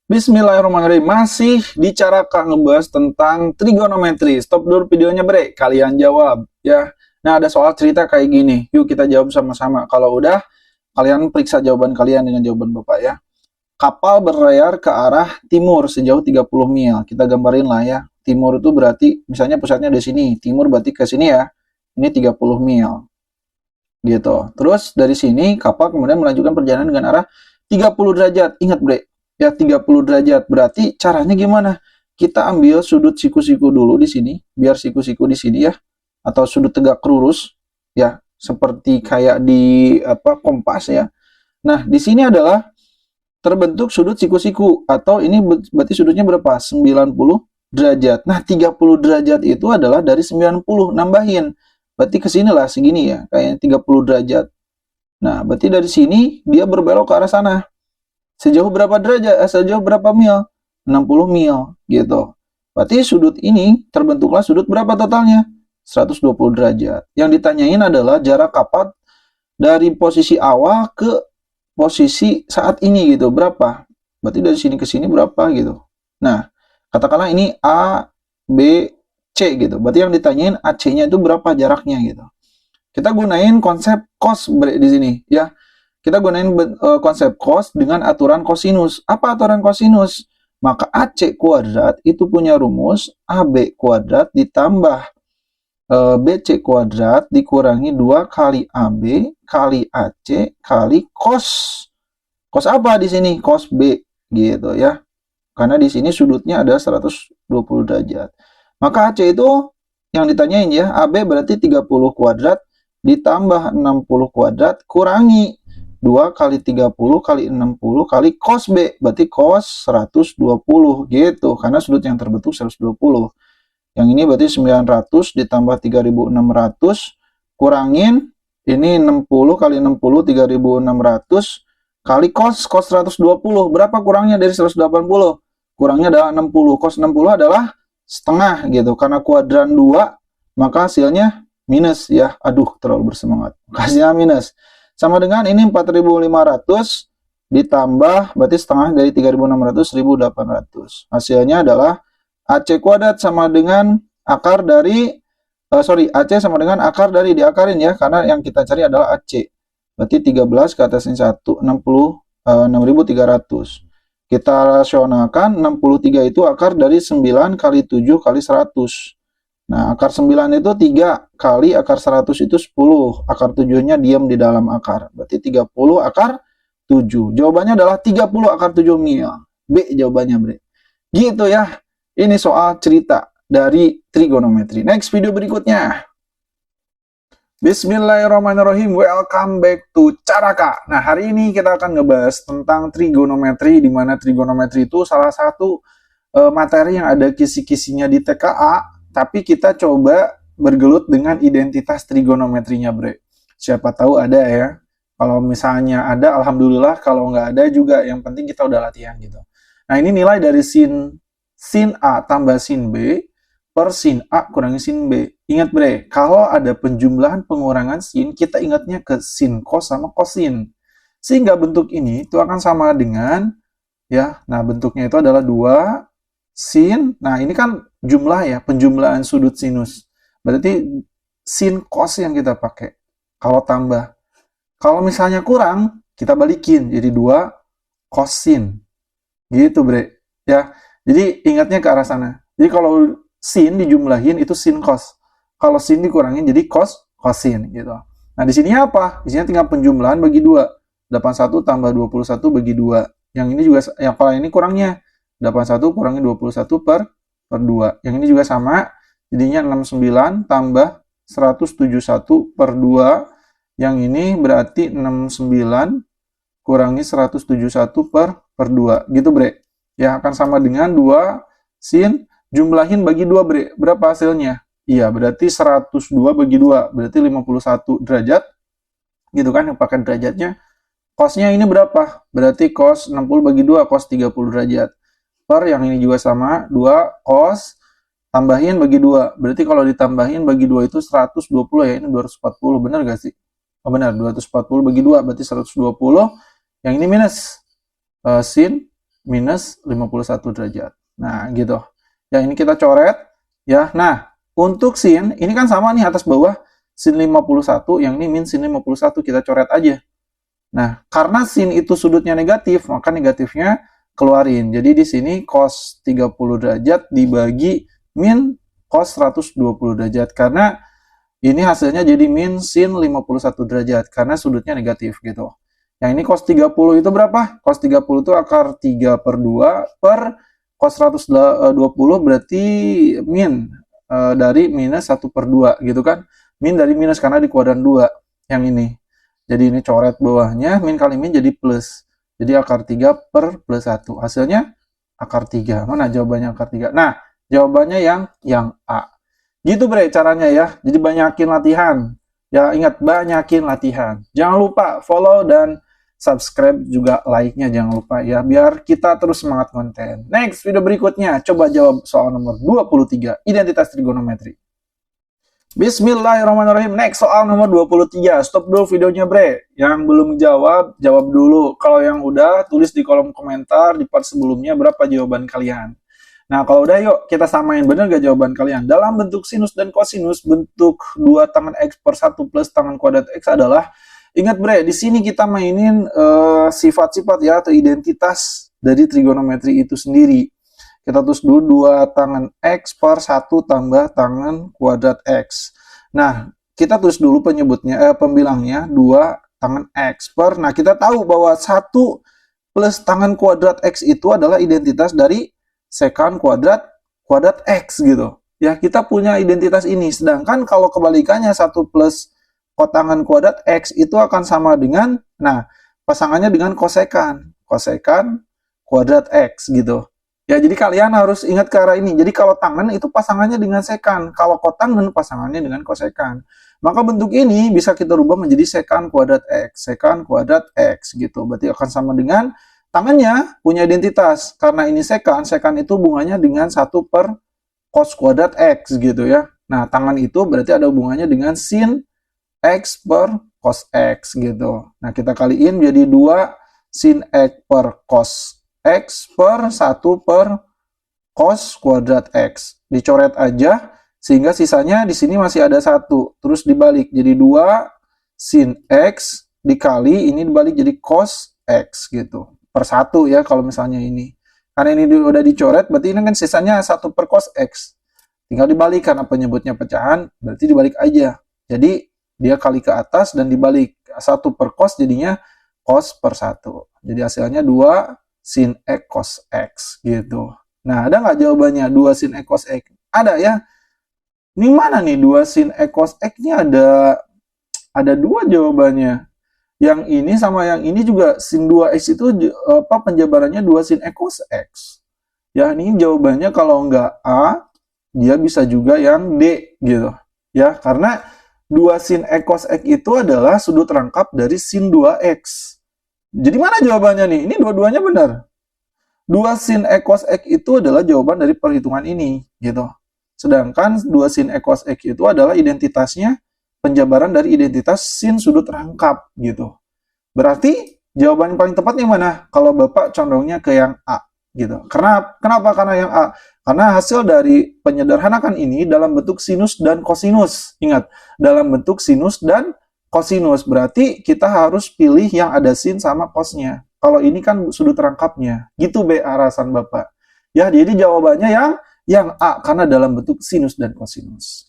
Bismillahirrahmanirrahim. Masih bicara Kak ngebahas tentang trigonometri. Stop dulu videonya, Bre. Kalian jawab ya. Nah, ada soal cerita kayak gini. Yuk kita jawab sama-sama. Kalau udah, kalian periksa jawaban kalian dengan jawaban Bapak ya. Kapal berlayar ke arah timur sejauh 30 mil. Kita gambarin lah ya. Timur itu berarti misalnya pusatnya di sini. Timur berarti ke sini ya. Ini 30 mil. Gitu. Terus dari sini kapal kemudian melanjutkan perjalanan dengan arah 30 derajat. Ingat, Bre. Ya 30 derajat. Berarti caranya gimana? Kita ambil sudut siku-siku dulu di sini, biar siku-siku di sini ya, atau sudut tegak lurus ya, seperti kayak di kompas ya. Nah, di sini adalah terbentuk sudut siku-siku, atau ini berarti sudutnya berapa? 90 derajat. Nah, 30 derajat itu adalah dari 90, nambahin. Berarti ke sinilah segini ya, kayak 30 derajat. Nah, berarti dari sini dia berbelok ke arah sana. Sejauh berapa derajat? Sejauh berapa mil? 60 mil gitu. Berarti sudut ini terbentuklah sudut berapa totalnya? 120 derajat. Yang ditanyain adalah jarak kapal dari posisi awal ke posisi saat ini gitu. Berapa? Berarti dari sini ke sini berapa gitu. Nah, katakanlah ini A, B, C gitu. Berarti yang ditanyain AC-nya itu berapa jaraknya gitu. Kita gunain konsep cos di sini ya. Kita gunain konsep cos dengan aturan kosinus. Apa aturan kosinus? Maka AC kuadrat itu punya rumus AB kuadrat ditambah BC kuadrat dikurangi 2 kali AB kali AC kali cos. Cos apa di sini? Cos B gitu ya. Karena di sini sudutnya ada 120 derajat. Maka AC itu yang ditanyain ya, AB berarti 30 kuadrat ditambah 60 kuadrat kurangi 2 kali 30 kali 60 kali cos B, berarti cos 120 gitu, karena sudut yang terbentuk 120. Yang ini berarti 900 ditambah 3600 kurangin ini 60 kali 60 3600 kali cos 120. Berapa kurangnya dari 180? Kurangnya adalah 60. Cos 60 adalah setengah gitu, karena kuadran 2 maka hasilnya minus ya. Aduh, terlalu bersemangat. Hasilnya minus. Sama dengan ini 4.500 ditambah berarti setengah dari 3.600 1.800. Hasilnya adalah AC kuadrat sama dengan akar dari AC sama dengan akar dari diakarin ya, karena yang kita cari adalah AC. Berarti 13 ke atas ini 1 6.300. Kita rasionalkan 63 itu akar dari 9 kali 7 kali 100. Nah, akar 9 itu 3 kali akar 100 itu 10. Akar 7-nya diam di dalam akar. Berarti 30 akar 7. Jawabannya adalah 30 akar 7 mil. B jawabannya, Bre. Gitu ya. Ini soal cerita dari trigonometri. Next video berikutnya. Bismillahirrahmanirrahim. Welcome back to Caraka. Nah, hari ini kita akan ngebahas tentang trigonometri, di mana trigonometri itu salah satu materi yang ada kisi-kisinya di TKA. Tapi kita coba bergelut dengan identitas trigonometrinya, Bre. Siapa tahu ada ya. Kalau misalnya ada, alhamdulillah. Kalau nggak ada juga, yang penting kita udah latihan gitu. Nah, ini nilai dari sin A tambah sin B per sin A kurangi sin B. Ingat, Bre, kalau ada penjumlahan pengurangan sin, kita ingatnya ke sin cos sama cosin. Sehingga bentuk ini itu akan sama dengan, ya, nah bentuknya itu adalah 2 sin, nah ini kan jumlah ya, penjumlahan sudut sinus. Berarti sin cos yang kita pakai. Kalau tambah. Kalau misalnya kurang, kita balikin jadi 2 cosin. Gitu, Bre. Ya. Jadi ingatnya ke arah sana. Jadi kalau sin dijumlahin itu sin cos. Kalau sin dikurangin jadi cos cosin gitu. Nah, di sini apa? Di sini tinggal penjumlahan bagi 2. 81 tambah 21 bagi 2. Yang ini juga, yang kalau ini kurangnya 81 kurangi 21 per 2. Yang ini juga sama, jadinya 69 tambah 171 per 2. Yang ini berarti 69 kurangi 171 per 2. Gitu, Bre. Ya, akan sama dengan 2 sin, jumlahin bagi 2, Bre. Berapa hasilnya? Iya, berarti 102 bagi 2. Berarti 51 derajat. Gitu kan, yang pakai derajatnya. Cosnya ini berapa? Berarti cos 60 bagi 2, cos 30 derajat. Per yang ini juga sama, 2 cos tambahin bagi 2. Berarti kalau ditambahin bagi 2 itu 120 ya, ini 240, benar gak sih? Oh benar, 240 bagi 2 berarti 120. Yang ini minus sin minus 51 derajat. Nah, gitu. Ya, ini kita coret. Ya, nah, untuk sin, ini kan sama nih atas bawah. Sin 51, yang ini min sin 51. Kita coret aja. Nah, karena sin itu sudutnya negatif, maka negatifnya keluarin. Jadi di sini cos 30 derajat dibagi min cos 120 derajat. Karena ini hasilnya jadi min sin 51 derajat. Karena sudutnya negatif gitu. Yang ini cos 30 itu berapa? Cos 30 itu akar 3 per 2 per cos 120 berarti min dari minus 1 per 2 gitu kan. Min dari minus karena di kuadran 2 yang ini. Jadi ini coret bawahnya, min kali min jadi plus. Jadi akar 3 per plus 1. Hasilnya akar 3. Mana jawabannya akar 3? Nah, jawabannya yang A. Gitu bre caranya ya. Jadi banyakin latihan. Ya ingat, banyakin latihan. Jangan lupa follow dan subscribe juga, like-nya jangan lupa ya. Biar kita terus semangat konten. Next, video berikutnya. Coba jawab soal nomor 23. Identitas trigonometri. Bismillahirrahmanirrahim. Next soal nomor 23. Stop dulu videonya bre. Yang belum jawab, jawab dulu. Kalau yang udah, tulis di kolom komentar di part sebelumnya berapa jawaban kalian. Nah kalau udah yuk kita samain bener gak jawaban kalian. Dalam bentuk sinus dan kosinus, bentuk 2 tangan X per 1 plus tangan kuadrat X adalah, ingat bre, di sini kita mainin sifat-sifat ya atau identitas dari trigonometri itu sendiri. Kita tulis dulu 2 tangan X per 1 tambah tangan kuadrat X. Nah, kita tulis dulu pembilangnya 2 tangan X per. Nah, kita tahu bahwa 1 plus tangan kuadrat X itu adalah identitas dari sekant kuadrat X gitu. Ya, kita punya identitas ini. Sedangkan kalau kebalikannya 1 plus kotangan kuadrat X itu akan sama dengan, nah, pasangannya dengan kosekan kuadrat X gitu. Ya, jadi kalian harus ingat ke arah ini. Jadi kalau tangan itu pasangannya dengan sekan. Kalau kotangan pasangannya dengan kosekan. Maka bentuk ini bisa kita rubah menjadi sekant kuadrat X gitu. Berarti akan sama dengan tangannya punya identitas. Karena ini sekan itu hubungannya dengan 1 per cos kuadrat X gitu ya. Nah, tangan itu berarti ada hubungannya dengan sin X per cos X gitu. Nah, kita kaliin jadi 2 sin X per cos X per 1 per cos kuadrat X. Dicoret aja, sehingga sisanya di sini masih ada 1. Terus dibalik, jadi 2 sin X dikali, ini dibalik jadi cos X gitu. Per 1 ya kalau misalnya ini. Karena ini udah dicoret, berarti ini kan sisanya 1 per cos X. Tinggal dibalik, karena penyebutnya pecahan, berarti dibalik aja. Jadi dia kali ke atas dan dibalik. 1 per cos jadinya cos per 1. Jadi hasilnya 2 sin X cos X gitu. Nah, ada nggak jawabannya 2 sin X cos X? Ada ya. Ini mana nih 2 sin X cos X? Ini ada 2 jawabannya. Yang ini sama yang ini juga sin 2X itu penjabarannya 2 sin X cos X. Ya, ini jawabannya kalau nggak A, dia bisa juga yang D gitu. Ya, karena 2 sin X cos X itu adalah sudut rangkap dari sin 2X. Jadi mana jawabannya nih? Ini dua-duanya benar. 2 sin X cos X itu adalah jawaban dari perhitungan ini, gitu. Sedangkan 2 sin X cos X itu adalah identitasnya, penjabaran dari identitas sin sudut rangkap, gitu. Berarti jawaban yang paling tepat yang mana? Kalau Bapak condongnya ke yang A, gitu. Kenapa? Karena yang A. Karena hasil dari penyederhanakan ini dalam bentuk sinus dan kosinus. Ingat, dalam bentuk sinus dan kosinus, berarti kita harus pilih yang ada sin sama cosnya. Kalau ini kan sudut rangkapnya. Gitu be alasan Bapak. Ya, jadi jawabannya yang A karena dalam bentuk sinus dan kosinus.